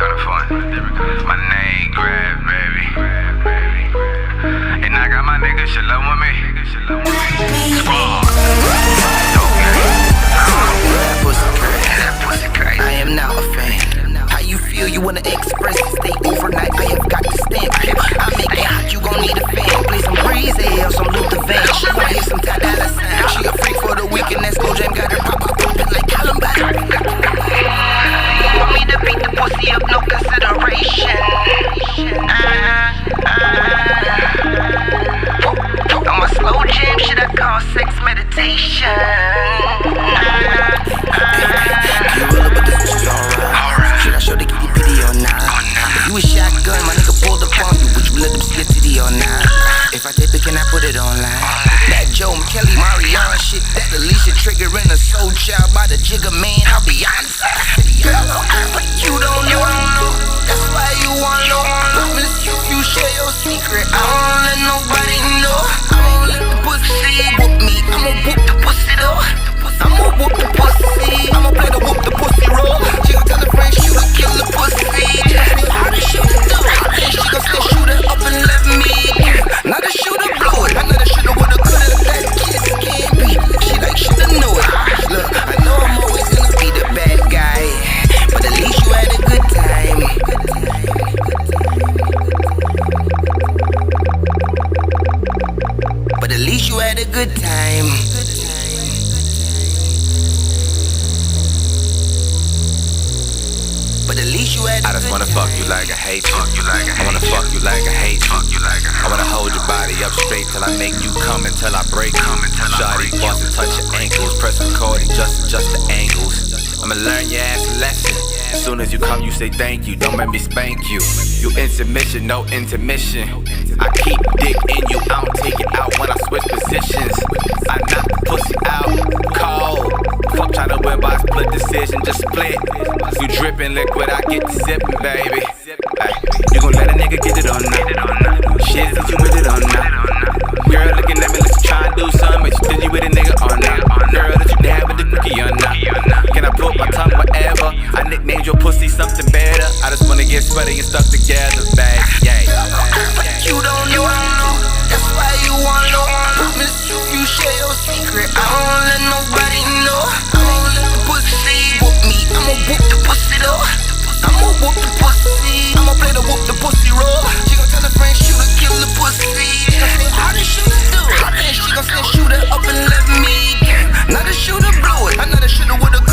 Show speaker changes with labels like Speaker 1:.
Speaker 1: doing it for my name, grab, baby. And I got my nigga Shalom with me. Squad. Pussy crazy.
Speaker 2: I am not a fan. How you feel? You wanna express it? Stay overnight. I have got to stamp it. I make it hot. You gon' need a fan. Play some breezy or some Luther Van. She gon' hear some Ty Dolla Sign. She a freak for the weekend. That's Go Jam. Got her pop up open like Columbine. Want me to beat the pussy up? No consideration. I'm a slow jam. Should I call sex meditation? Should I show the kitty pity or not? If you a shotgun, my nigga pulled up on you. Would you let them split titty or not? If I tape it, can I put it online? That Joe Kelly, Marion shit. That Alicia triggering a soul child by the Jigga Man. I'll be honest. Girl, don't act like you don't know. That's why you want to know. Promise you share your secret. I don't let nobody know. I won't let the pussy whoop me. I'ma whoop the pussy though. I'ma whoop the pussy. I'ma play the whoop the pussy role. She gon' tell the friend shoot or kill the pussy. How the shooter do it? And she gon' say shoot it up and let me. Not the shooter blow it. I know the shooter woulda coulda. That kiss can't be. She like shoulda know it. Look, I know I'm always gonna be the bad guy, but at least you had a good time. But at least you had a good time. But at least you had a
Speaker 1: I just wanna
Speaker 2: good
Speaker 1: fuck
Speaker 2: time.
Speaker 1: you like I hate you. I wanna fuck you like I hate you. I wanna hold your body up straight till I make you come until I break. Shawty, boss and touch your ankles. Press record and just adjust the angles. I'ma learn your ass a lesson. As soon as you come, you say thank you. Don't make me spank you. You in submission, no intermission. I keep dick in you, I don't take it out when I switch positions. I knock the pussy out, cold. Fuck tryna win by a split decision, just split. You drippin' liquid, I get the sippin', baby. Ay, you gon' let a nigga get it on now. Shit, is you with it on now? Girl looking at me like you tryna do something, but you stingy with a nigga on now. Girl, that you dab with the cookie on now. Can I put my tongue wherever? I nicknamed your pussy something better. I just wanna get sweaty and stuck together, babe. Yeah.
Speaker 2: You don't know. That's why you want to know. Promise you share your secret. I don't let nobody know. I won't let the pussy whoop me. I'ma whoop the pussy though. I'ma whoop the pussy. I'ma play the whoop the pussy role. She gon' tell her friend shoot or kill the pussy. She gon' say how the shooter do it? And she gon' say shoot it up and let me. Not the shooter blow it. I know the shooter would've